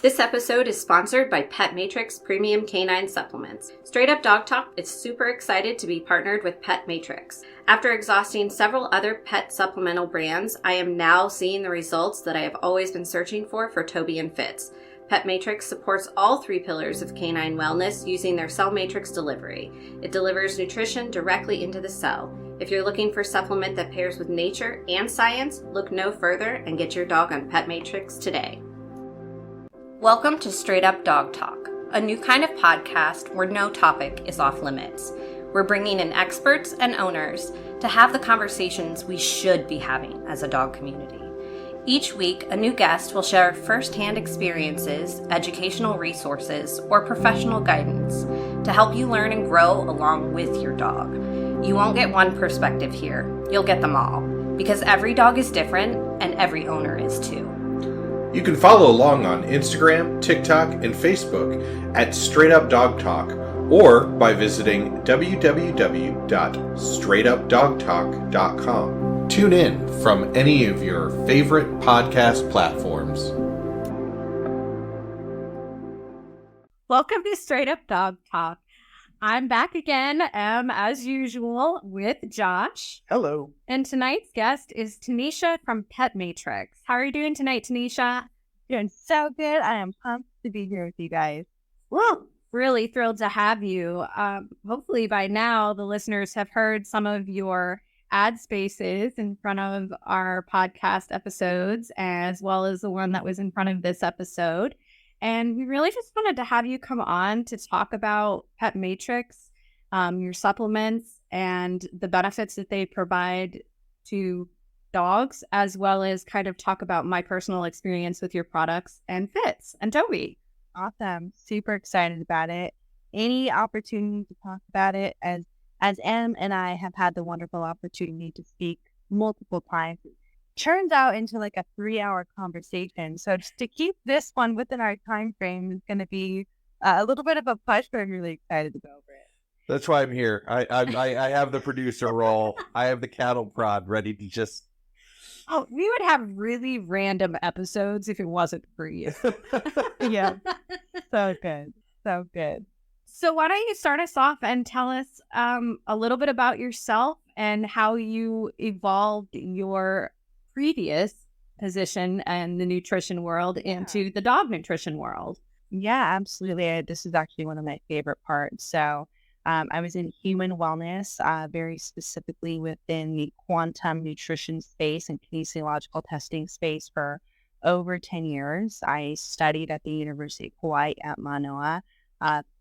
This episode is sponsored by Pet Matrix Premium Canine Supplements. Straight Up Dog Talk is super excited to be partnered with Pet Matrix. After exhausting several other pet supplemental brands, I am now seeing the results that I have always been searching for Toby and Fitz. Pet Matrix supports all three pillars of canine wellness using their cell matrix delivery. It delivers nutrition directly into the cell. If you're looking for a supplement that pairs with nature and science, look no further and get your dog on Pet Matrix today. Welcome to Straight Up Dog Talk, a new kind of podcast where no topic is off limits. We're bringing in experts and owners to have the conversations we should be having as a dog community. Each week, a new guest will share firsthand experiences, educational resources, or professional guidance to help you learn and grow along with your dog. You won't get one perspective here, you'll get them all, because every dog is different and every owner is too. You can follow along on Instagram, TikTok, and Facebook at Straight Up Dog Talk, or by visiting www.straightupdogtalk.com. Tune in from any of your favorite podcast platforms. Welcome to Straight Up Dog Talk. I'm back again, as usual, with Josh. Hello. And tonight's guest is Tanisha from Pet Matrix. How are you doing tonight, Tanisha? Doing so good. I am pumped to be here with you guys. Woo! Really thrilled to have you. Hopefully by now the listeners have heard some of your ad spaces in front of our podcast episodes, as well as the one that was in front of this episode. And we really just wanted to have you come on to talk about Pet Matrix, your supplements, and the benefits that they provide to dogs, as well as kind of talk about my personal experience with your products and Fitz and Toby. Awesome. Super excited about it. Any opportunity to talk about it, as Em and I have had the wonderful opportunity to speak multiple times. Turns out into like a 3-hour conversation. So just to keep this one within our time frame is going to be a little bit of a push, but I'm really excited to go over it. That's why I'm here. I have the producer role. I have the cattle prod ready to just... Oh, we would have really random episodes if it wasn't for you. Yeah. So good. So good. So why don't you start us off and tell us a little bit about yourself and how you evolved your previous position in the nutrition world into the dog nutrition world. Yeah, absolutely. This is actually one of my favorite parts. So I was in human wellness, very specifically within the quantum nutrition space and kinesiological testing space for over 10 years. I studied at the University of Hawaii at Manoa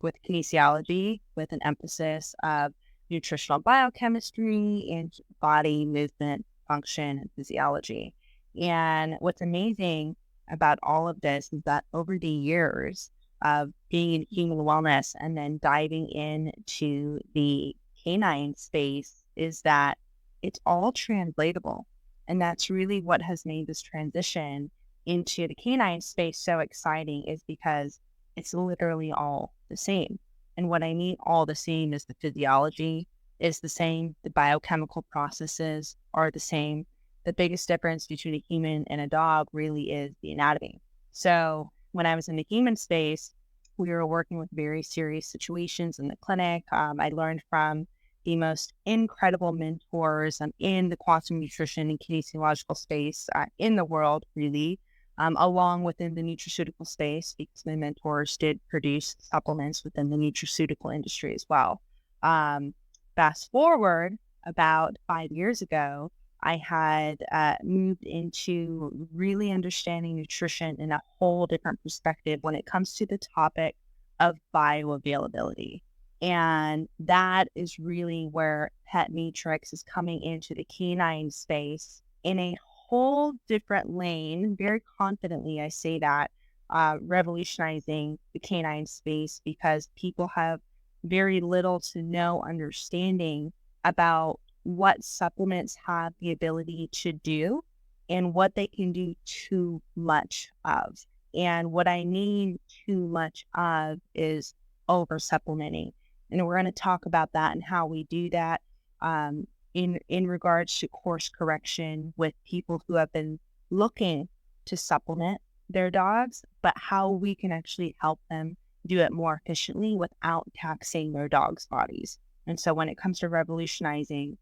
with kinesiology, with an emphasis of nutritional biochemistry and body movement, function, and physiology. And what's amazing about all of this is that over the years of being in human wellness and then diving into the canine space is that it's all translatable. And that's really what has made this transition into the canine space so exciting, is because it's literally all the same. And what I mean all the same is the physiology is the same. The biochemical processes are the same. The biggest difference between a human and a dog really is the anatomy. So when I was in the human space, we were working with very serious situations in the clinic. I learned from the most incredible mentors in the quantum nutrition and kinesiological space in the world, really, along within the nutraceutical space, because my mentors did produce supplements within the nutraceutical industry as well. Fast forward about 5 years ago, I had moved into really understanding nutrition in a whole different perspective when it comes to the topic of bioavailability. And that is really where Pet Matrix is coming into the canine space in a whole different lane. Very confidently, I say that, revolutionizing the canine space, because people have very little to no understanding about what supplements have the ability to do and what they can do too much of. And what I mean too much of is over supplementing. And we're going to talk about that and how we do that in regards to course correction with people who have been looking to supplement their dogs, but how we can actually help them do it more efficiently without taxing their dogs' bodies. And so when it comes to revolutionizing,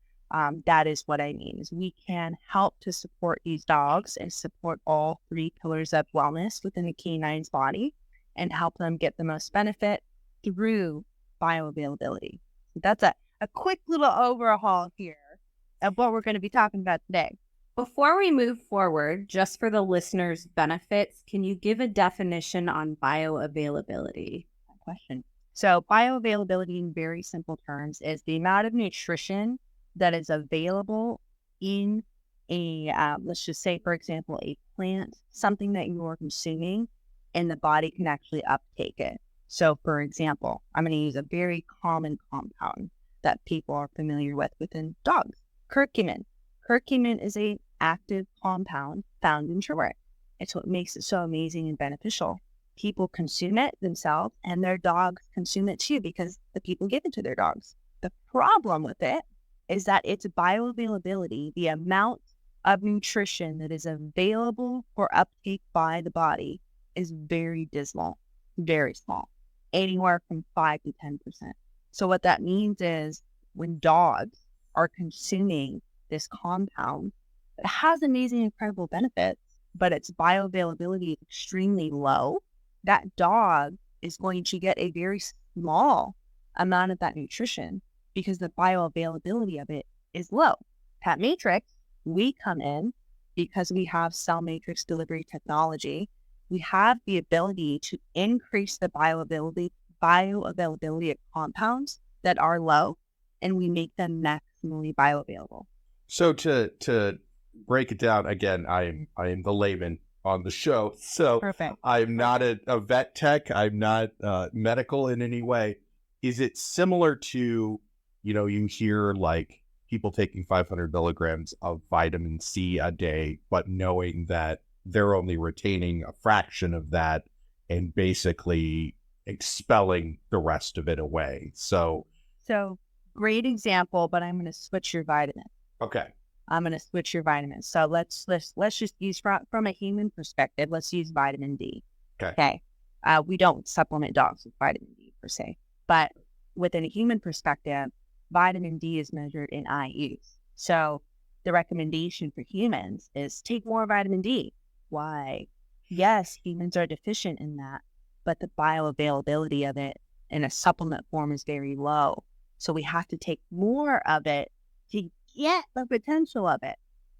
that is what I mean, is we can help to support these dogs and support all three pillars of wellness within the canine's body and help them get the most benefit through bioavailability. So that's a quick little overhaul here of what we're going to be talking about today. Before we move forward, just for the listeners' benefits, can you give a definition on bioavailability? Good question. So bioavailability in very simple terms is the amount of nutrition that is available in a, let's just say, for example, a plant, something that you're consuming, and the body can actually uptake it. So, for example, I'm going to use a very common compound that people are familiar with within dogs, curcumin. Curcumin is an active compound found in turmeric. It's what makes it so amazing and beneficial. People consume it themselves, and their dogs consume it too because the people give it to their dogs. The problem with it is that its bioavailability, the amount of nutrition that is available for uptake by the body, is very dismal, very small, anywhere from 5 to 10%. So what that means is when dogs are consuming this compound, it has amazing, incredible benefits, but its bioavailability is extremely low. That dog is going to get a very small amount of that nutrition because the bioavailability of it is low. Pet Matrix, we come in because we have cell matrix delivery technology. We have the ability to increase the bioavailability of compounds that are low, and we make them maximally bioavailable. So to break it down again, I am the layman on the show. So Perfect. I'm not a vet tech. I'm not medical in any way. Is it similar to, you hear like people taking 500 milligrams of vitamin C a day, but knowing that they're only retaining a fraction of that and basically expelling the rest of it away. So great example, but I'm going to switch your vitamin. Okay. I'm going to switch your vitamins. So let's just use from a human perspective. Let's use vitamin D. Okay. We don't supplement dogs with vitamin D per se, but within a human perspective, vitamin D is measured in IUs. So the recommendation for humans is take more vitamin D. Why? Yes, humans are deficient in that, but the bioavailability of it in a supplement form is very low. So we have to take more of it to get the potential of it.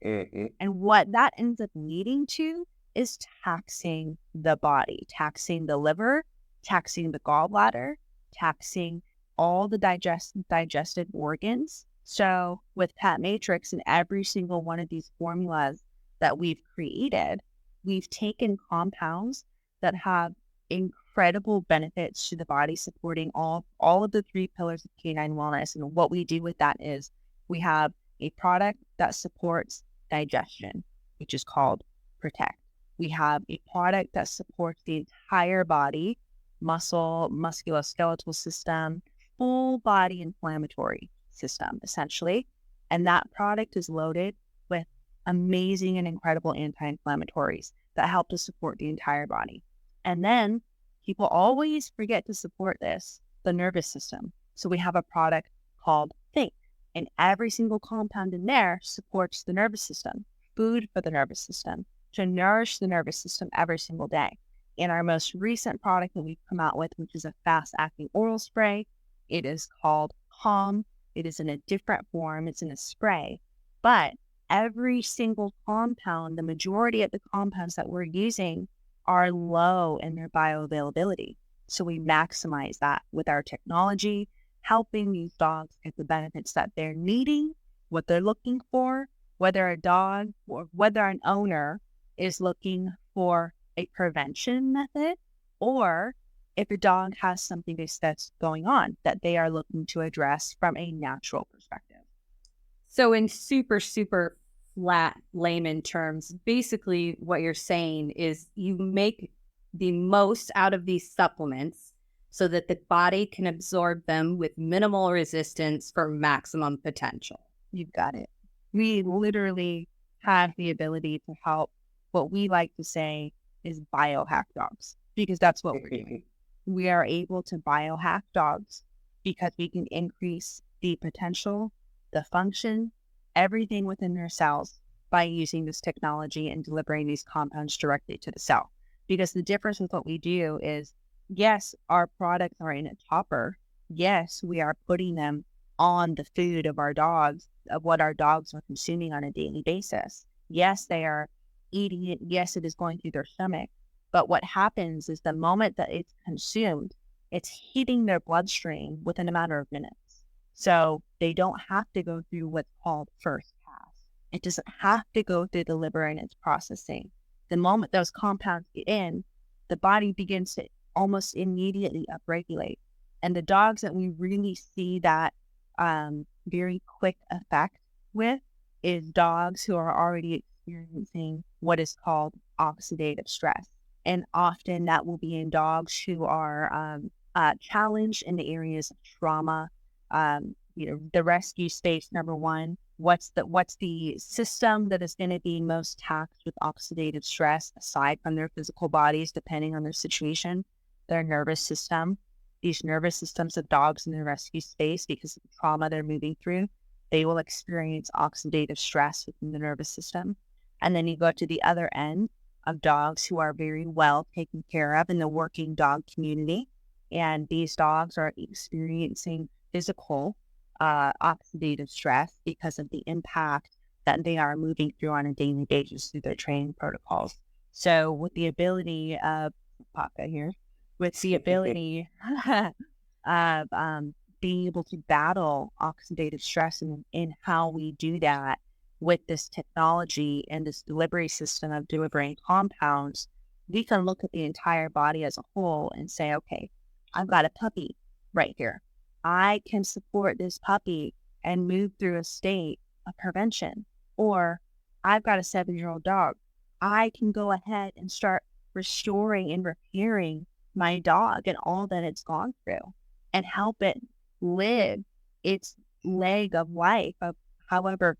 Mm-hmm. And what that ends up leading to is taxing the body, taxing the liver, taxing the gallbladder, taxing all the digestive organs. So with Pet Matrix and every single one of these formulas that we've created, we've taken compounds that have incredible benefits to the body, supporting all of the three pillars of canine wellness. And what we do with that is we have a product that supports digestion, which is called Protect. We have a product that supports the entire body, muscle, musculoskeletal system, full body inflammatory system, essentially. And that product is loaded with amazing and incredible anti-inflammatories that help to support the entire body. And then people always forget to support the nervous system. So we have a product called Think, and every single compound in there supports the nervous system, food for the nervous system, to nourish the nervous system every single day. In our most recent product that we've come out with, which is a fast-acting oral spray, it is called Calm. It is in a different form. It's in a spray. But every single compound, the majority of the compounds that we're using are low in their bioavailability. So we maximize that with our technology, helping these dogs get the benefits that they're needing, what they're looking for, whether a dog or whether an owner is looking for a prevention method, or if a dog has something that's going on that they are looking to address from a natural perspective. So in super, super flat layman terms, basically what you're saying is you make the most out of these supplements so that the body can absorb them with minimal resistance for maximum potential. You've got it. We literally have the ability to help what we like to say is biohack dogs, because that's what we're doing. We are able to biohack dogs because we can increase the potential, the function, everything within their cells by using this technology and delivering these compounds directly to the cell. Because the difference with what we do is, yes, our products are in a topper. Yes, we are putting them on the food of our dogs, of what our dogs are consuming on a daily basis. Yes, they are eating it. Yes, it is going through their stomach. But what happens is the moment that it's consumed, it's hitting their bloodstream within a matter of minutes. So they don't have to go through what's called first pass. It doesn't have to go through the liver and its processing. The moment those compounds get in, the body begins to almost immediately upregulate. And the dogs that we really see that very quick effect with is dogs who are already experiencing what is called oxidative stress. And often that will be in dogs who are challenged in the areas of trauma. The rescue space, number one, what's the system that is going to be most taxed with oxidative stress aside from their physical bodies, depending on their situation? Their nervous system. These nervous systems of dogs in the rescue space, because of the trauma they're moving through, they will experience oxidative stress within the nervous system. And then you go to the other end of dogs who are very well taken care of in the working dog community. And these dogs are experiencing physical oxidative stress because of the impact that they are moving through on a daily basis through their training protocols. So with the ability of Paka here, with the ability of being able to battle oxidative stress and how we do that with this technology and this delivery system of delivering compounds, we can look at the entire body as a whole and say, okay, I've got a puppy right here. I can support this puppy and move through a state of prevention. Or I've got a 7-year-old dog. I can go ahead and start restoring and repairing my dog and all that it's gone through and help it live its leg of life of however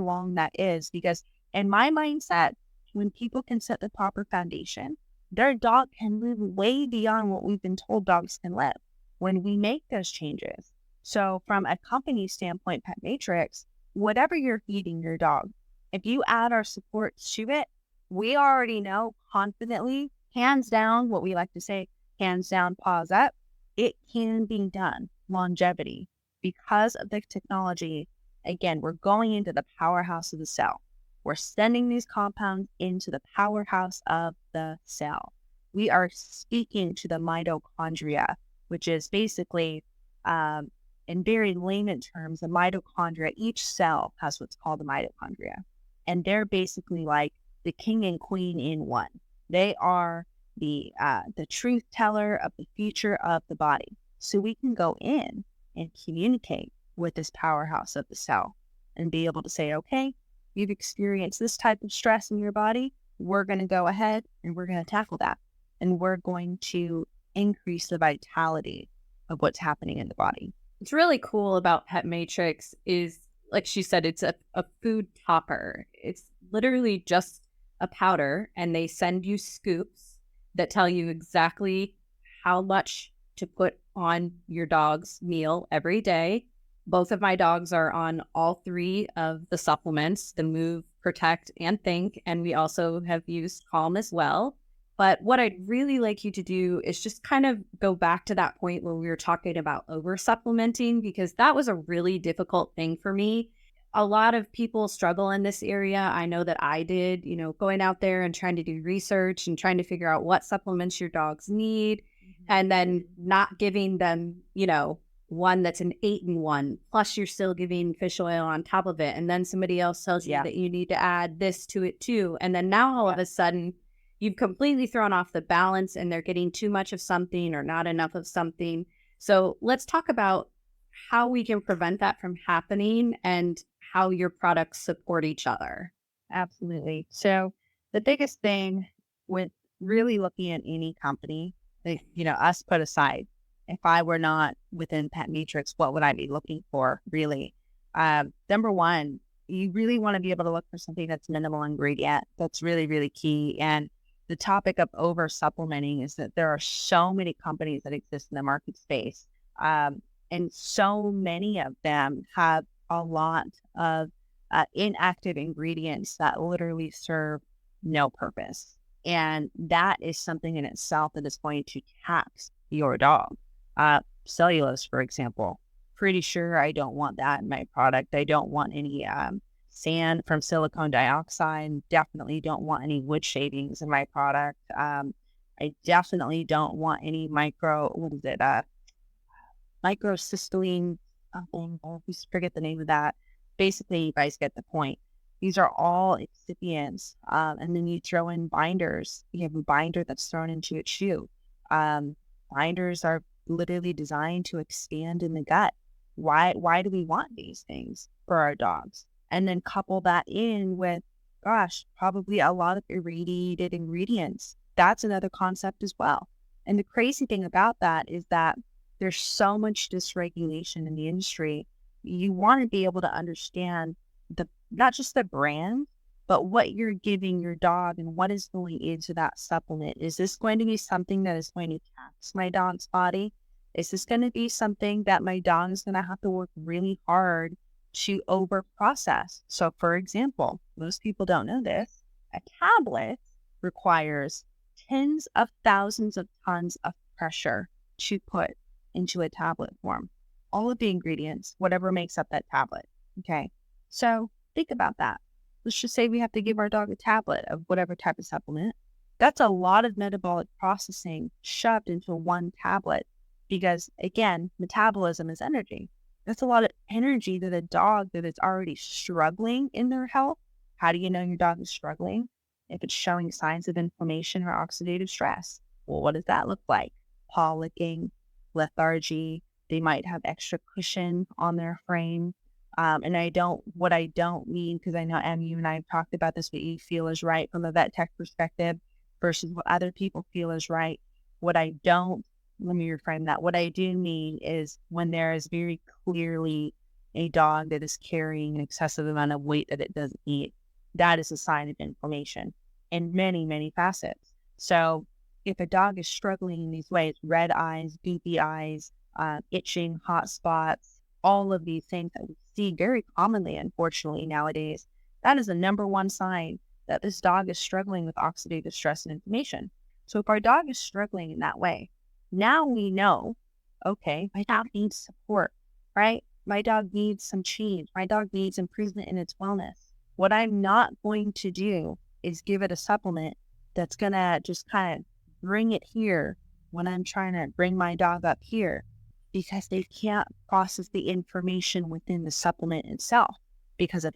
long that is. Because in my mindset, when people can set the proper foundation, their dog can live way beyond what we've been told dogs can live when we make those changes. So from a company standpoint, Pet Matrix, whatever you're feeding your dog, if you add our support to it, we already know confidently, hands down, what we like to say, hands down, paws up, it can be done. Longevity. Because of the technology, again, we're going into the powerhouse of the cell. We're sending these compounds into the powerhouse of the cell. We are speaking to the mitochondria, which is basically, in very layman terms, the mitochondria. Each cell has what's called the mitochondria. And they're basically like the king and queen in one. They are the truth teller of the future of the body. So we can go in and communicate with this powerhouse of the cell and be able to say, okay, you've experienced this type of stress in your body. We're going to go ahead and we're going to tackle that. And we're going to increase the vitality of what's happening in the body. What's really cool about Pet Matrix is, like she said, it's a food topper. It's literally just a powder, and they send you scoops that tell you exactly how much to put on your dog's meal every day. Both of my dogs are on all 3 of the supplements, the Move, Protect, and Think, and we also have used Calm as well. But what I'd really like you to do is just kind of go back to that point where we were talking about over supplementing, because that was a really difficult thing for me. A lot of people struggle in this area. I know that I did, going out there and trying to do research and trying to figure out what supplements your dogs need, and then not giving them, one that's an 8-in-1, plus you're still giving fish oil on top of it. And then somebody else tells you that you need to add this to it too. And then now all of a sudden you've completely thrown off the balance and they're getting too much of something or not enough of something. So let's talk about how we can prevent that from happening and how your products support each other. Absolutely. So the biggest thing with really looking at any company, us put aside, if I were not within Pet Matrix, what would I be looking for really? Number one, you really want to be able to look for something that's minimal ingredient. That's really, really key. And the topic of over supplementing is that there are so many companies that exist in the market space. And so many of them have a lot of inactive ingredients that literally serve no purpose. And that is something in itself that is going to tax your dog. Cellulose, for example, pretty sure I don't want that in my product. I don't want any sand from silicone dioxide. Definitely don't want any wood shavings in my product. I definitely don't want any microcystilline, I forget the name of that. Basically, you guys get the point. These are all excipients. And then you throw in binders. You have a binder that's thrown into a chew. Binders are literally designed to expand in the gut. Why do we want these things for our dogs? And then couple that in with, probably a lot of irradiated ingredients. That's another concept as well. And the crazy thing about that is that there's so much dysregulation in the industry. You want to be able to understand not just the brand, but what you're giving your dog and what is going into that supplement. Is this going to be something that is going to tax my dog's body? Is this going to be something that my dog is going to have to work really hard to over process? So for example, most people don't know this, a tablet requires tens of thousands of tons of pressure to put into a tablet form. All of the ingredients, whatever makes up that tablet. Okay. So think about that. Let's just say we have to give our dog a tablet of whatever type of supplement. That's a lot of metabolic processing shoved into one tablet because, again, metabolism is energy. That's a lot of energy that a dog that is already struggling in their health. How do you know your dog is struggling? If it's showing signs of inflammation or oxidative stress. Well, what does that look like? Paw licking, lethargy. They might have extra cushion on their frame. And what I don't mean, because I know Emmy, you and I have talked about this, what you feel is right from a vet tech perspective versus what other people feel is right. Let me reframe that. What I do mean is when there is very clearly a dog that is carrying an excessive amount of weight that it doesn't need, that is a sign of inflammation in many, many facets. So if a dog is struggling in these ways, red eyes, goopy eyes, itching, hot spots, all of these things that we see very commonly, unfortunately, nowadays, that is the number one sign that this dog is struggling with oxidative stress and inflammation. So if our dog is struggling in that way, now we know, okay, my dog needs support, right? My dog needs some change. My dog needs improvement in its wellness. What I'm not going to do is give it a supplement that's going to just kind of bring it here when I'm trying to bring my dog up here, because they can't process the information within the supplement itself because of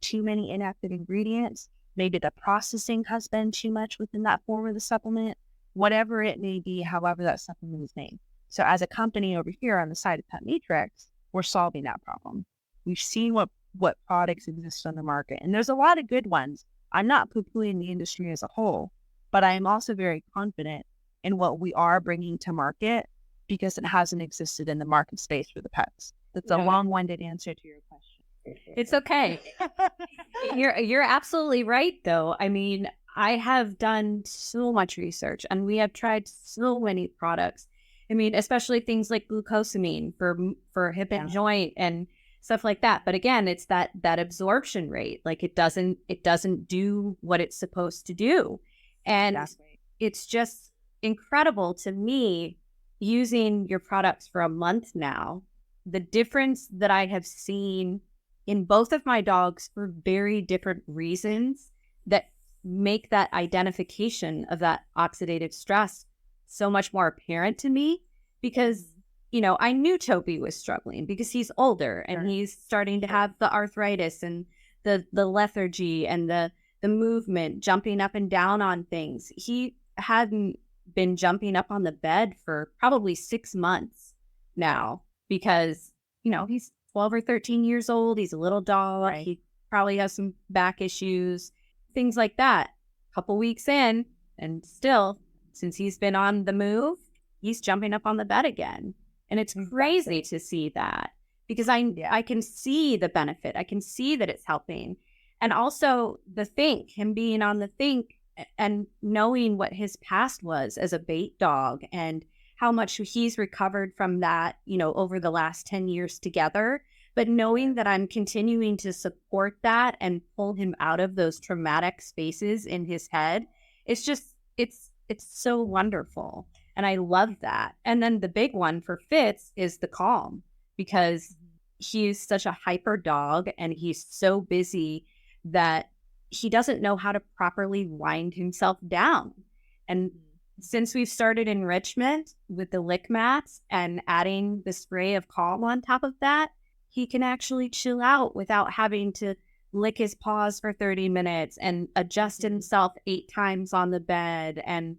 too many inactive ingredients. Maybe the processing has been too much within that form of the supplement, whatever it may be, however that supplement is made. So as a company over here on the side of Pet Matrix, we're solving that problem. We've seen what products exist on the market, and there's a lot of good ones. I'm not poo-pooing the industry as a whole, but I am also very confident in what we are bringing to market because it hasn't existed in the market space for the pets. That's a long-winded answer to your question. It's okay. You're absolutely right, though. I mean, I have done so much research and we have tried so many products. I mean, especially things like glucosamine for hip and joint and stuff like that. But again, it's that absorption rate. Like it doesn't do what it's supposed to do. And it's just incredible to me, using your products for a month now, the difference that I have seen in both of my dogs for very different reasons that make that identification of that oxidative stress so much more apparent to me. Because, I knew Toby was struggling because he's older and he's starting to have the arthritis and the lethargy and the movement, jumping up and down on things. He hadn't been jumping up on the bed for probably 6 months now because, he's 12 or 13 years old. He's a little dog. Right. He probably has some back issues, things like that. A couple weeks in, and still, since he's been on the move, he's jumping up on the bed again. And it's crazy to see that because I can see the benefit. I can see that it's helping. And also the Think, him being on the Think, and knowing what his past was as a bait dog and how much he's recovered from that, over the last 10 years together. But knowing that I'm continuing to support that and pull him out of those traumatic spaces in his head, it's just, it's so wonderful. And I love that. And then the big one for Fitz is the calm, because he's such a hyper dog and he's so busy that he doesn't know how to properly wind himself down. And since we've started enrichment with the lick mats and adding the spray of calm on top of that, he can actually chill out without having to lick his paws for 30 minutes and adjust himself 8 times on the bed and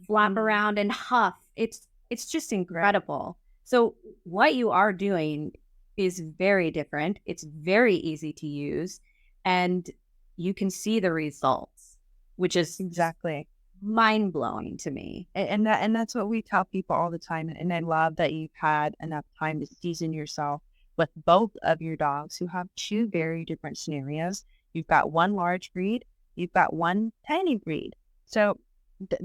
flap around and huff. It's just incredible. So what you are doing is very different. It's very easy to use, and you can see the results, which is Exactly. mind-blowing to me. And that's what we tell people all the time. And I love that you've had enough time to season yourself with both of your dogs, who have 2 very different scenarios. You've got one large breed, you've got one tiny breed. So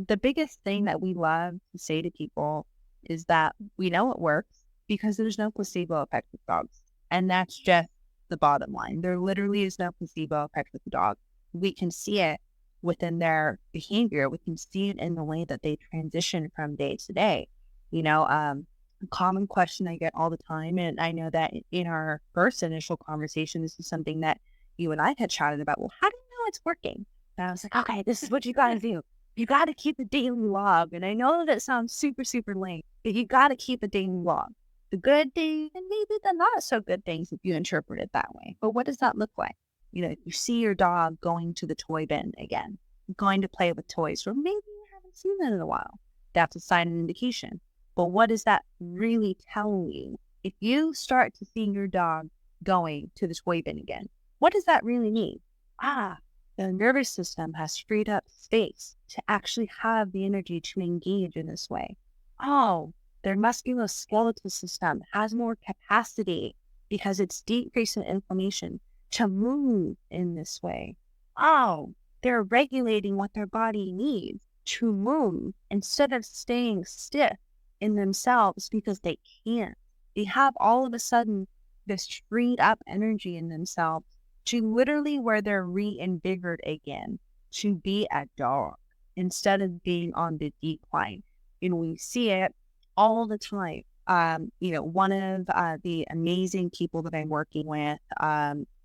the biggest thing that we love to say to people is that we know it works because there's no placebo effect with dogs. And that's just the bottom line. There literally is no placebo effect with the dog. We can see it within their behavior. We can see it in the way that they transition from day to day. A common question I get all the time, and I know that in our first initial conversation, this is something that you and I had chatted about. Well, how do you know it's working? And I was like, okay, this is what you got to do. You got to keep a daily log. And I know that it sounds super, super lame, but you got to keep a daily log. The good things and maybe the not so good things if you interpret it that way. But what does that look like? You see your dog going to the toy bin again, going to play with toys, or maybe you haven't seen that in a while. That's a sign and indication. But what is that really telling you? If you start to see your dog going to the toy bin again, what does that really mean? The nervous system has freed up space to actually have the energy to engage in this way. Oh, their musculoskeletal system has more capacity because it's decreasing inflammation to move in this way. Oh, they're regulating what their body needs to move instead of staying stiff in themselves because they can't. They have all of a sudden this freed up energy in themselves to literally where they're reinvigorated again to be a dog instead of being on the decline. We see it all the time. One of the amazing people that I'm working with,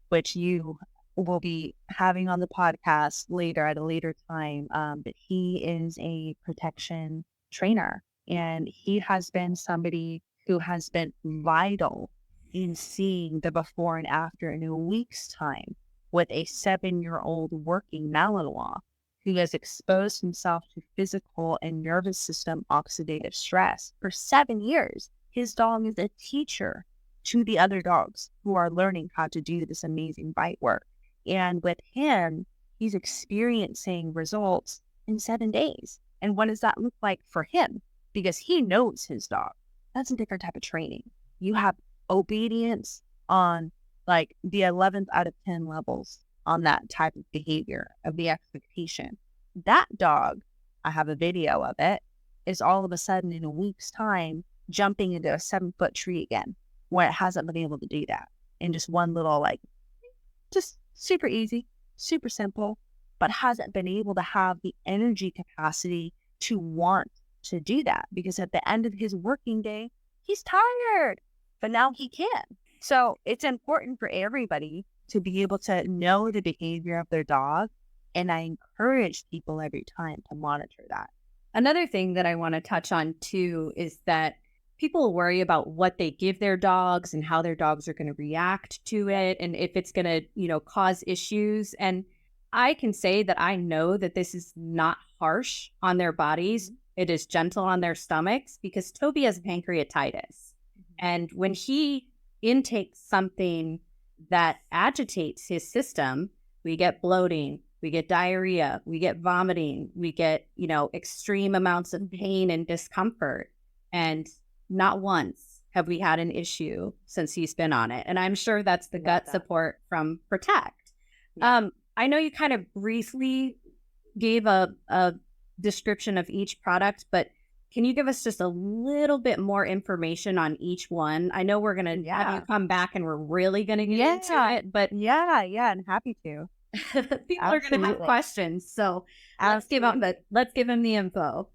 which you will be having on the podcast later at a later time, but he is a protection trainer. And he has been somebody who has been vital in seeing the before and after in a week's time with a 7-year-old working Malinois who has exposed himself to physical and nervous system oxidative stress for 7 years. His dog is a teacher to the other dogs who are learning how to do this amazing bite work. And with him, he's experiencing results in 7 days. And what does that look like for him? Because he knows his dog. That's a different type of training. You have obedience on like the 11th out of 10 levels on that type of behavior of the expectation. That dog, I have a video of it, is all of a sudden in a week's time jumping into a 7-foot tree again, where it hasn't been able to do that in just one little, just super easy, super simple, but hasn't been able to have the energy capacity to want to do that because at the end of his working day, he's tired, but now he can. So it's important for everybody to be able to know the behavior of their dog. And I encourage people every time to monitor that. Another thing that I want to touch on too is that people worry about what they give their dogs and how their dogs are going to react to it and if it's going to, cause issues. And I can say that I know that this is not harsh on their bodies. It is gentle on their stomachs because Toby has pancreatitis. And when he intakes something that agitates his system, we get bloating, we get diarrhea, we get vomiting, we get, extreme amounts of pain and discomfort. And not once have we had an issue since he's been on it. And I'm sure that's the gut support from Protect. I know you kind of briefly gave a description of each product, but can you give us just a little bit more information on each one? I know we're going to have you come back and we're really going to get into it, but yeah, I'm happy to. people are going to have questions. So let's give them the info.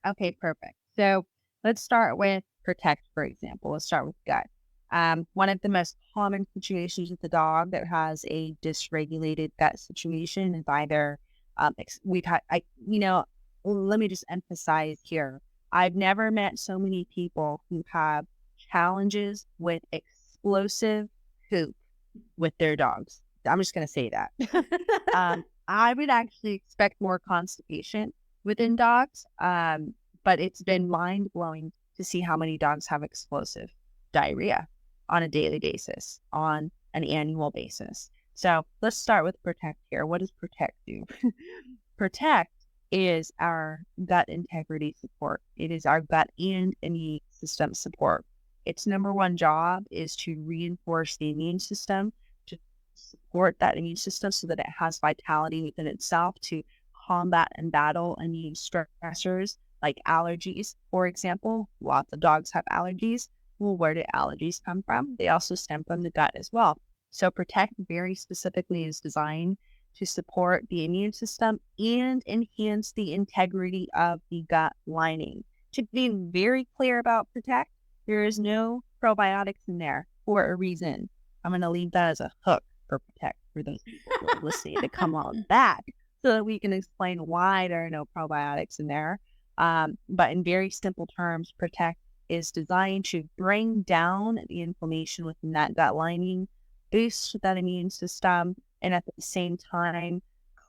Okay, perfect. So let's start with Protect, for example. Let's start with gut. One of the most common situations with the dog that has a dysregulated gut situation is either let me just emphasize here. I've never met so many people who have challenges with explosive poop with their dogs. I'm just going to say that. I would actually expect more constipation within dogs, but it's been mind-blowing to see how many dogs have explosive diarrhea on a daily basis, on an annual basis. So let's start with Protect here. What does Protect do? Protect is our gut integrity support. It is our gut and immune system support. Its number one job is to reinforce the immune system, to support that immune system so that it has vitality within itself to combat and battle immune stressors like allergies, for example. Lots of dogs have allergies. Well, where do allergies come from? They also stem from the gut as well. So Protect very specifically is designed to support the immune system and enhance the integrity of the gut lining. To be very clear about Protect, there is no probiotics in there for a reason. I'm going to leave that as a hook for Protect for those people who are listening to come on back so that we can explain why there are no probiotics in there. But in very simple terms, Protect is designed to bring down the inflammation within that gut lining, boost that immune system, and at the same time,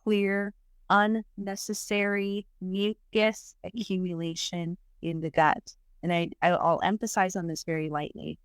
clear unnecessary mucus accumulation in the gut. And I'll emphasize on this very lightly.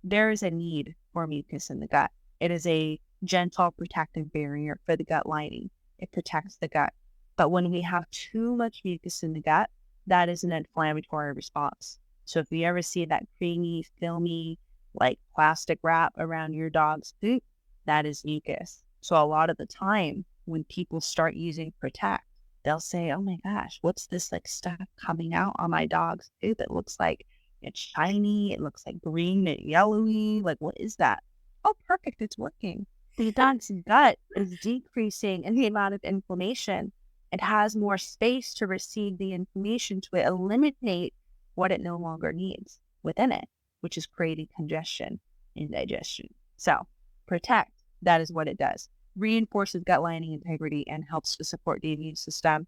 There is a need for mucus in the gut. It is a gentle protective barrier for the gut lining. It protects the gut. But when we have too much mucus in the gut, that is an inflammatory response. So if you ever see that creamy, filmy, like plastic wrap around your dog's poop, that is mucus. So a lot of the time when people start using Protect, they'll say, oh my gosh, what's this like stuff coming out on my dog's poop? It looks like it's shiny. It looks like green and yellowy. Like, what is that? Oh, perfect. It's working. The dog's gut is decreasing in the amount of inflammation. It has more space to receive the information to eliminate what it no longer needs within it, which is creating congestion in digestion. So Protect, that is what it does. Reinforces gut lining integrity and helps to support the immune system.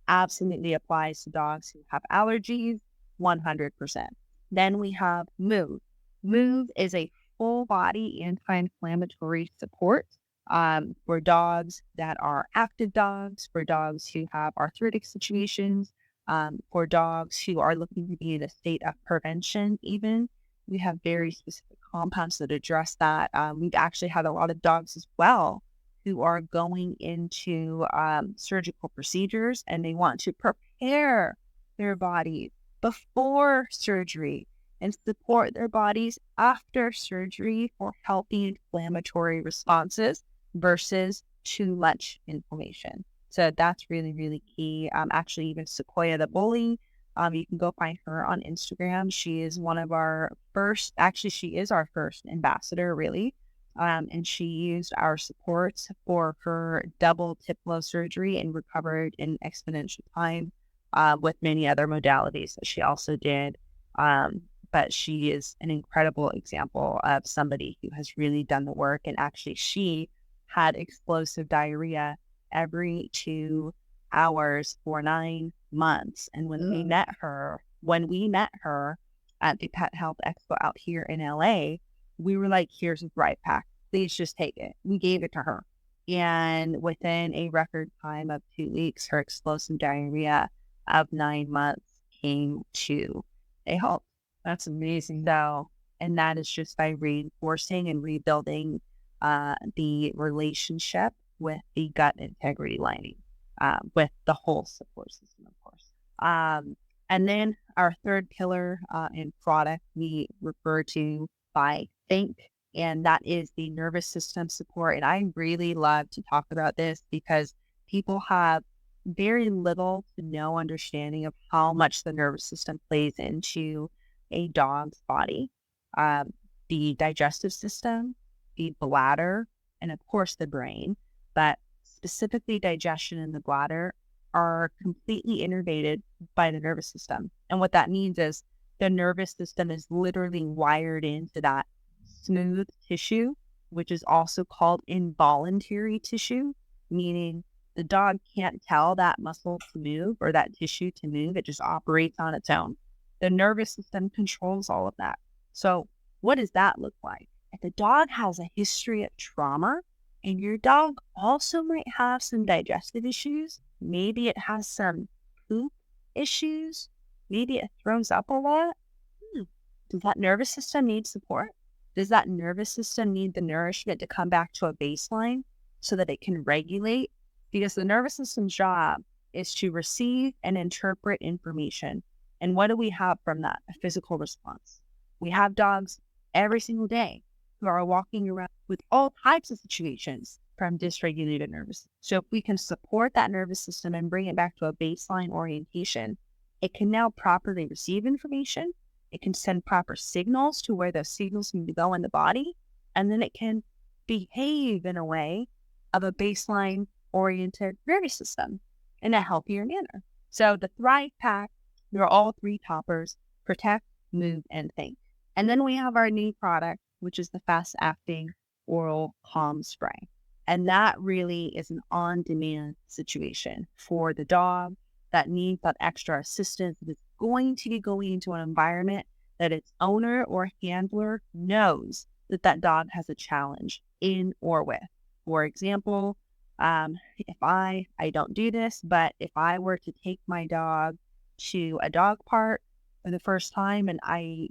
Absolutely applies to dogs who have allergies, 100%. Then we have Move. Move is a full body anti-inflammatory support for dogs that are active dogs, for dogs who have arthritic situations, for dogs who are looking to be in a state of prevention even. We have very specific compounds that address that. We've actually had a lot of dogs as well who are going into surgical procedures, and they want to prepare their bodies before surgery and support their bodies after surgery for healthy inflammatory responses versus too much inflammation. So that's really, really key. Actually, even Sequoia the Bully, you can go find her on Instagram. She is one of our first, actually, she is our first ambassador, really. And she used our supports for her double tip flow surgery and recovered in exponential time with many other modalities that she also did. But she is an incredible example of somebody who has really done the work. And actually, she had explosive diarrhea every 2 hours for 9 months. And when we met her at the Pet Health Expo out here in LA, we were like, here's a Thrive Pack. Please just take it. We gave it to her. And within a record time of 2 weeks, her explosive diarrhea of 9 months came to a halt. That's amazing. So, and that is just by reinforcing and rebuilding the relationship with the gut integrity lining, with the whole support system, of course. And then our third pillar in product we refer to by Think, and that is the nervous system support. And I really love to talk about this because people have very little to no understanding of how much the nervous system plays into a dog's body. The digestive system, the bladder, and of course the brain, but specifically digestion and the bladder are completely innervated by the nervous system. And what that means is the nervous system is literally wired into that smooth tissue, which is also called involuntary tissue, meaning the dog can't tell that muscle to move or that tissue to move. It just operates on its own. The nervous system controls all of that. So what does that look like? If the dog has a history of trauma and your dog also might have some digestive issues, maybe it has some poop issues, maybe it throws up a lot, does that nervous system need support? Does that nervous system need the nourishment to come back to a baseline so that it can regulate? Because the nervous system's job is to receive and interpret information. And what do we have from that? A physical response. We have dogs every single day who are walking around with all types of situations from dysregulated nervous system. So if we can support that nervous system and bring it back to a baseline orientation, it can now properly receive information. It can send proper signals to where those signals need to go in the body. And then it can behave in a way of a baseline oriented nervous system in a healthier manner. So the Thrive Pack, there are all three toppers: protect, move, and think. And then we have our new product, which is the fast acting oral calm spray. And that really is an on-demand situation for the dog that needs that extra assistance, that is going to be going into an environment that its owner or handler knows that that dog has a challenge in or with. For example, if I don't do this, but if I were to take my dog to a dog park for the first time and I'm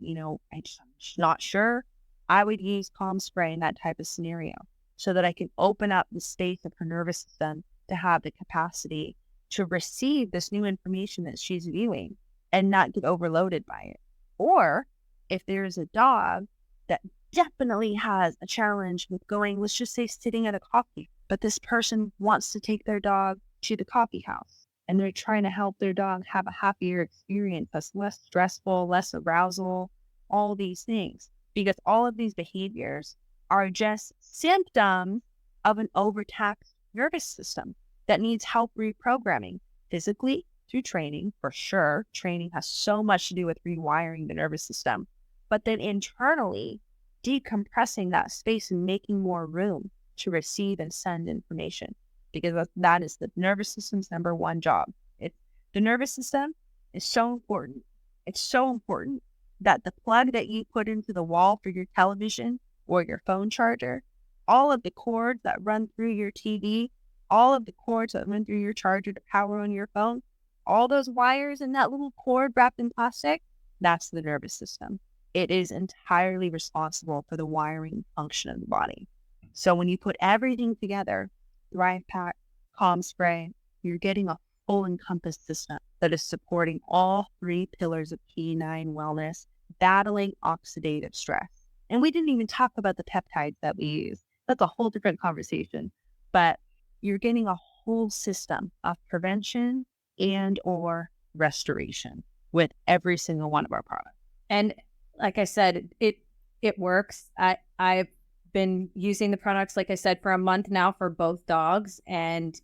just not sure, I would use calm spray in that type of scenario so that I can open up the space of her nervous system to have the capacity to receive this new information that she's viewing and not get overloaded by it. Or if there's a dog that definitely has a challenge with going, let's just say sitting at a coffee, but this person wants to take their dog to the coffee house and they're trying to help their dog have a happier experience that's less stressful, less arousal, all these things. Because all of these behaviors are just symptoms of an overtaxed nervous system that needs help reprogramming physically through training, for sure. Training has so much to do with rewiring the nervous system, but then internally decompressing that space and making more room to receive and send information, because that is the nervous system's number one job. The nervous system is so important. It's so important that the plug that you put into the wall for your television or your phone charger, all of the cords that run through your TV, all of the cords that run through your charger to power on your phone, all those wires in that little cord wrapped in plastic, that's the nervous system. It is entirely responsible for the wiring function of the body. So when you put everything together, Thrive Pack, Calm Spray, you're getting a full encompassed system that is supporting all three pillars of canine wellness, battling oxidative stress. And we didn't even talk about the peptides that we use. That's a whole different conversation. But you're getting a whole system of prevention and or restoration with every single one of our products. And like I said, it works. I've been using the products, like I said, for a month now for both dogs. And,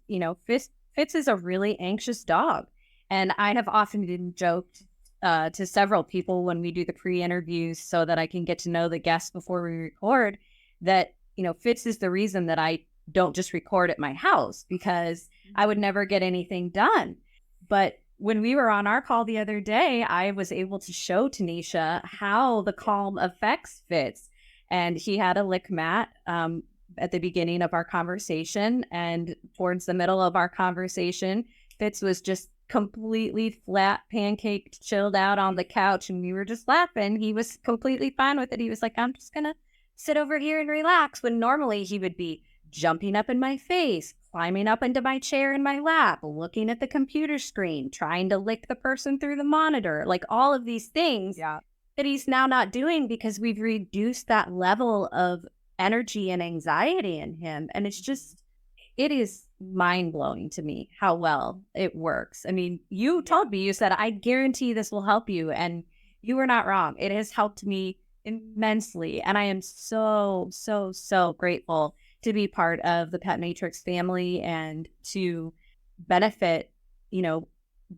Fitz is a really anxious dog. And I have often been joked to several people when we do the pre-interviews so that I can get to know the guests before we record that, Fitz is the reason that I don't just record at my house, because I would never get anything done. But when we were on our call the other day, I was able to show Tanisha how the calm affects Fitz. And he had a lick mat at the beginning of our conversation. And towards the middle of our conversation, Fitz was just completely flat, pancaked, chilled out on the couch. And we were just laughing. He was completely fine with it. He was like, I'm just going to sit over here and relax. When normally he would be jumping up in my face, climbing up into my chair in my lap, looking at the computer screen, trying to lick the person through the monitor, like all of these things. Yeah. That he's now not doing because we've reduced that level of energy and anxiety in him. And it's just, it is mind blowing to me how well it works. I mean, you told me, you said, I guarantee this will help you. And you were not wrong. It has helped me immensely. And I am so, so, so grateful to be part of the Pet Matrix family and to benefit,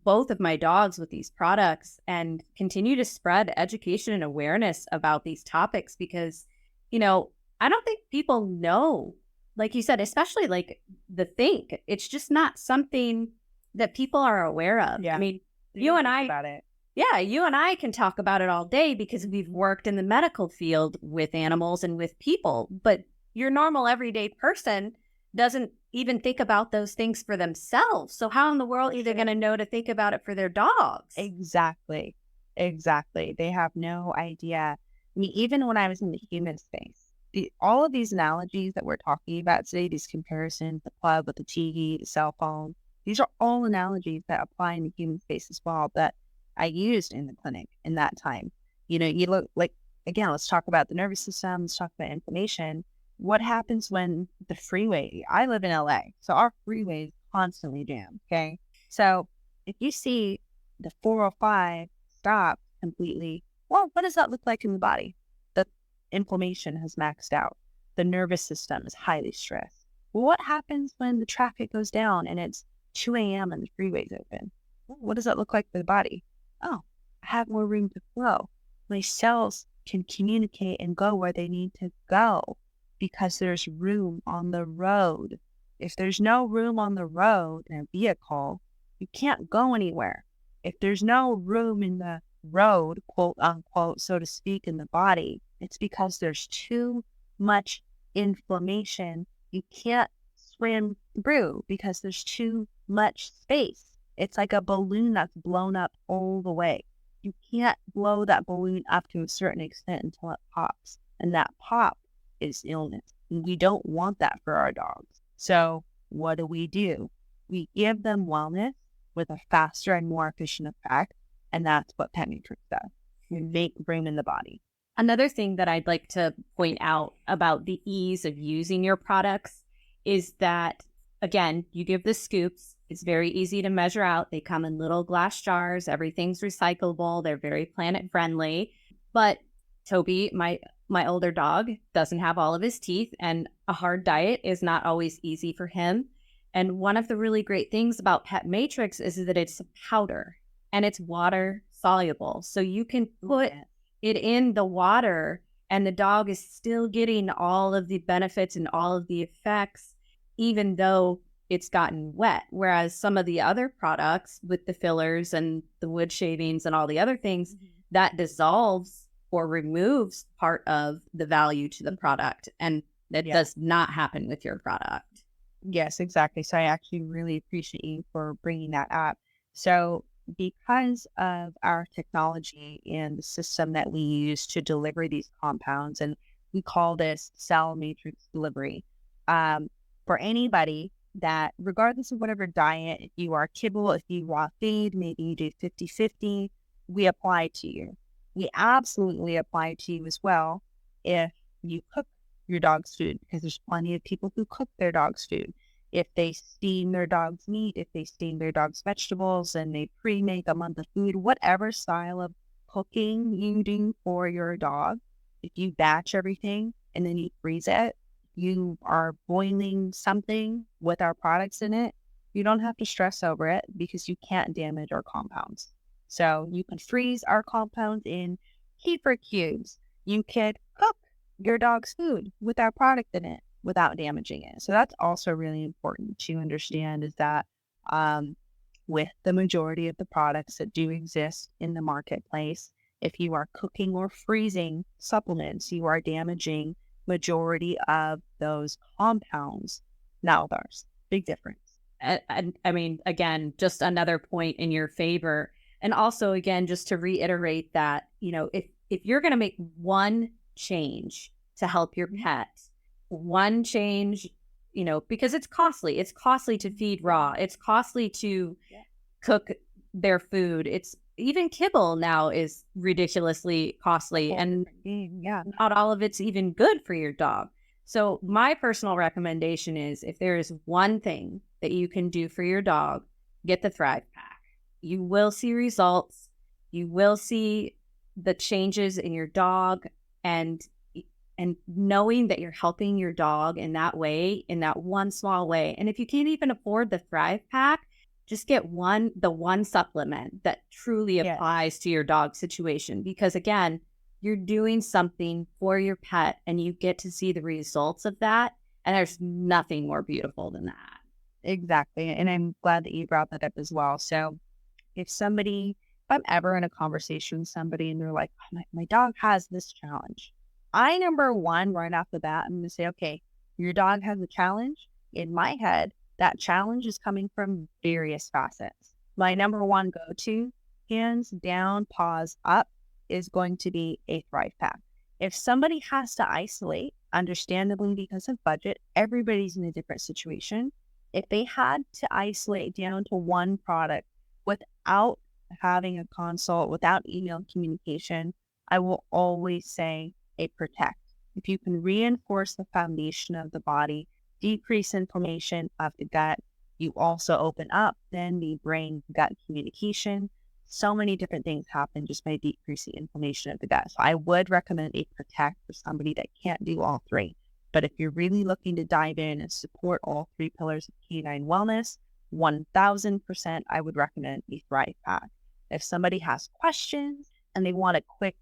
both of my dogs with these products and continue to spread education and awareness about these topics because, I don't think people know, like you said, especially like the think. It's just not something that people are aware of. Yeah. I mean, you and I about it. Yeah, you and I can talk about it all day because we've worked in the medical field with animals and with people, but your normal everyday person doesn't even think about those things for themselves. So how in the world are they going to know to think about it for their dogs? Exactly. They have no idea. I mean, even when I was in the human space, all of these analogies that we're talking about today, these comparisons, the club with the TV, the cell phone, these are all analogies that apply in the human space as well that I used in the clinic in that time. You look like, again, let's talk about the nervous system, let's talk about inflammation. What happens when the freeway, I live in LA, so our freeway is constantly jammed, okay? So if you see the 405 stop completely, well, what does that look like in the body? The inflammation has maxed out. The nervous system is highly stressed. Well, what happens when the traffic goes down and it's 2 a.m. and the freeway's open? What does that look like for the body? Oh, I have more room to flow. My cells can communicate and go where they need to go because there's room on the road. If there's no room on the road in a vehicle, you can't go anywhere. If there's no room in the road, quote unquote, so to speak, in the body, it's because there's too much inflammation. You can't swim through because there's too much space. It's like a balloon that's blown up all the way. You can't blow that balloon up to a certain extent until it pops. And that pop is illness. And we don't want that for our dogs. So what do? We give them wellness with a faster and more efficient effect. And that's what Pet Matrix does. We make room in the body. Another thing that I'd like to point out about the ease of using your products is that, again, you give the scoops. It's very easy to measure out. They come in little glass jars. Everything's recyclable. They're very planet friendly. But Toby, my older dog, doesn't have all of his teeth, and a hard diet is not always easy for him. And one of the really great things about Pet Matrix is that it's a powder and it's water soluble. So you can put it in the water and the dog is still getting all of the benefits and all of the effects, even though it's gotten wet. Whereas some of the other products with the fillers and the wood shavings and all the other things, that dissolves or removes part of the value to the product. And that does not happen with your product. Yes, exactly. So I actually really appreciate you for bringing that up. So because of our technology and the system that we use to deliver these compounds, and we call this cell matrix delivery, for anybody that, regardless of whatever diet, if you are kibble, if you raw feed, maybe you do 50-50, we apply to you. We absolutely apply to you as well if you cook your dog's food, because there's plenty of people who cook their dog's food. If they steam their dog's meat, if they steam their dog's vegetables and they pre-make a month of food, whatever style of cooking you do for your dog, if you batch everything and then you freeze it, you are boiling something with our products in it, you don't have to stress over it because you can't damage our compounds. So you can freeze our compounds in kefir cubes. You could cook your dog's food with our product in it without damaging it. So that's also really important to understand, is that with the majority of the products that do exist in the marketplace, if you are cooking or freezing supplements, you are damaging majority of those compounds. Not with ours. Big difference. And I mean, again, just another point in your favor. And also, again, just to reiterate that, if you're going to make one change to help your pet, one change, because it's costly. It's costly to feed raw. It's costly to cook their food. It's even kibble now is ridiculously costly, and not all of it's even good for your dog. So my personal recommendation is, if there is one thing that you can do for your dog, get the Thrive Pack. You will see results. You will see the changes in your dog, and knowing that you're helping your dog in that way, in that one small way. And if you can't even afford the Thrive Pack, just get the one supplement that truly applies to your dog situation. Because again, you're doing something for your pet and you get to see the results of that. And there's nothing more beautiful than that. Exactly. And I'm glad that you brought that up as well. So if I'm ever in a conversation with somebody and they're like, oh, my dog has this challenge, number one, right off the bat, I'm going to say, okay, your dog has a challenge. In my head, that challenge is coming from various facets. My number one go-to, hands down, paws up, is going to be a Thrive Pack. If somebody has to isolate, understandably because of budget, everybody's in a different situation. If they had to isolate down to one product without having a consult, without email communication, I will always say a Protect. If you can reinforce the foundation of the body, decrease inflammation of the gut, you also open up then the brain-gut communication. So many different things happen just by decreasing inflammation of the gut. So I would recommend a Protect for somebody that can't do all three. But if you're really looking to dive in and support all three pillars of canine wellness, 1000% I would recommend a Thrive Pack. If somebody has questions and they want a quick,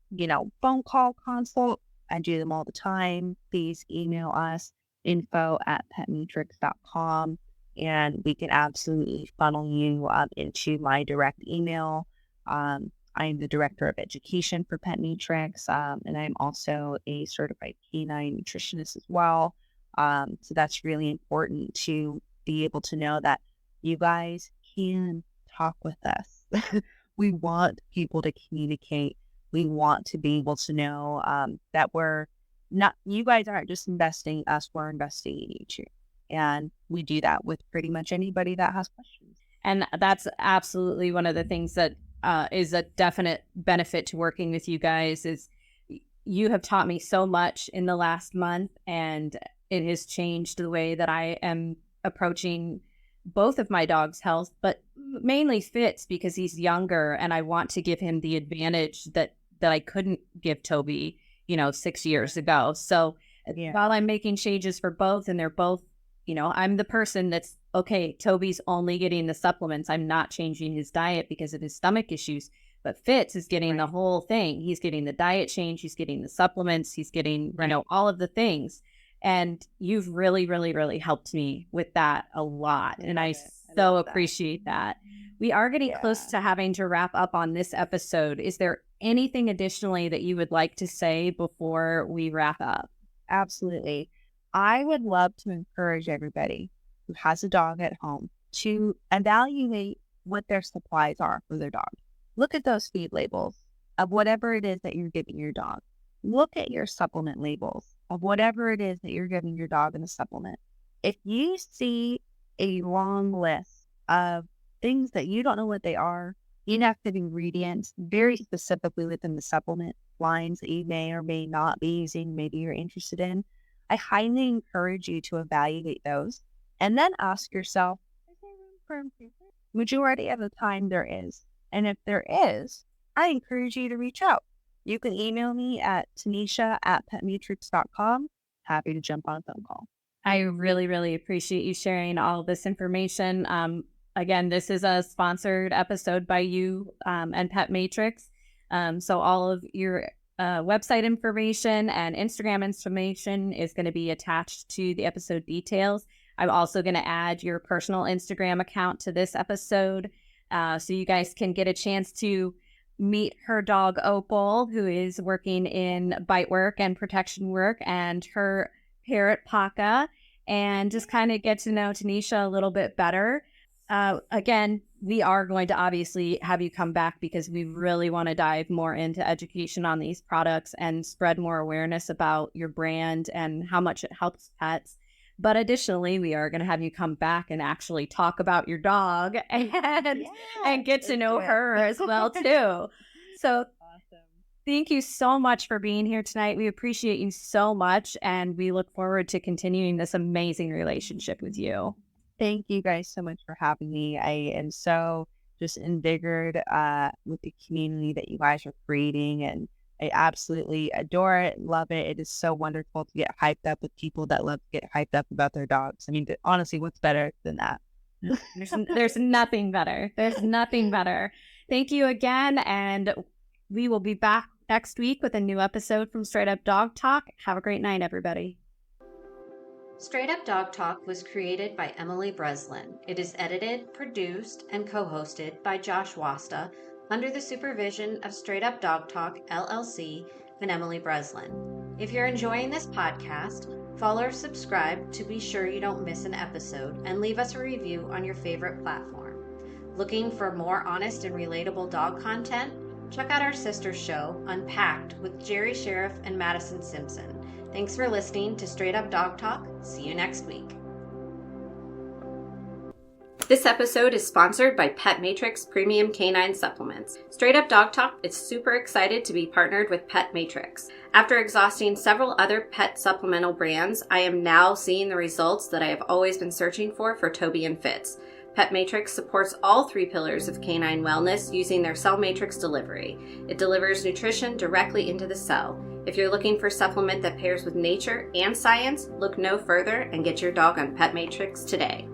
phone call consult, I do them all the time. Please email us, info@petmatrix.com, and we can absolutely funnel you into my direct email. I'm the director of education for Pet Matrix, and I'm also a certified canine nutritionist as well. So that's really important to be able to know that you guys can talk with us. We want people to communicate. We want to be able to know that you guys aren't just investing in us, we're investing in you too. And we do that with pretty much anybody that has questions. And that's absolutely one of the things that is a definite benefit to working with you guys is you have taught me so much in the last month, and it has changed the way that I am approaching both of my dogs' health, but mainly Fitz because he's younger and I want to give him the advantage that I couldn't give Toby, 6 years ago. So while I'm making changes for both and they're both, I'm the person that's, okay, Toby's only getting the supplements. I'm not changing his diet because of his stomach issues. But Fitz is getting the whole thing. He's getting the diet change. He's getting the supplements. He's getting, all of the things. And you've really, really, really helped me with that a lot. And I so appreciate that. We are getting close to having to wrap up on this episode. Is there anything additionally that you would like to say before we wrap up? Absolutely. I would love to encourage everybody who has a dog at home to evaluate what their supplies are for their dog. Look at those feed labels of whatever it is that you're giving your dog. Look at your supplement labels of whatever it is that you're giving your dog in a supplement. If you see a long list of things that you don't know what they are, inactive ingredients, very specifically within the supplement lines that you may or may not be using, maybe you're interested in, I highly encourage you to evaluate those and then ask yourself, is there room for improvement? Majority of the time there is. And if there is, I encourage you to reach out. You can email me at tanisha@petmatrix.com. Happy to jump on a phone call. I really, really appreciate you sharing all this information. Again, this is a sponsored episode by you and Pet Matrix. So all of your website information and Instagram information is going to be attached to the episode details. I'm also going to add your personal Instagram account to this episode so you guys can get a chance to meet her dog Opal, who is working in bite work and protection work, and her parrot Paka, and just kind of get to know Tanisha a little bit better. Again, we are going to obviously have you come back because we really want to dive more into education on these products and spread more awareness about your brand and how much it helps pets. But additionally, we are going to have you come back and actually talk about your dog and get to know her as well, too. So thank you so much for being here tonight. We appreciate you so much, and we look forward to continuing this amazing relationship with you. Thank you guys so much for having me. I am so just invigorated with the community that you guys are creating, and I absolutely adore it, love it. It is so wonderful to get hyped up with people that love to get hyped up about their dogs. I mean, honestly, what's better than that? There's nothing better. There's nothing better. Thank you again, and we will be back next week with a new episode from Straight Up Dog Talk. Have a great night, everybody. Straight Up Dog Talk was created by Emily Breslin. It is edited, produced, and co-hosted by Josh Wasta under the supervision of Straight Up Dog Talk, LLC, and Emily Breslin. If you're enjoying this podcast, follow or subscribe to be sure you don't miss an episode, and leave us a review on your favorite platform. Looking for more honest and relatable dog content? Check out our sister show, Unpacked, with Jerry Sheriff and Madison Simpson. Thanks for listening to Straight Up Dog Talk. See you next week. This episode is sponsored by Pet Matrix Premium Canine Supplements. Straight Up Dog Talk is super excited to be partnered with Pet Matrix. After exhausting several other pet supplemental brands, I am now seeing the results that I have always been searching for Toby and Fitz. Pet Matrix supports all 3 pillars of canine wellness using their cell matrix delivery. It delivers nutrition directly into the cell. If you're looking for a supplement that pairs with nature and science, look no further and get your dog on Pet Matrix today.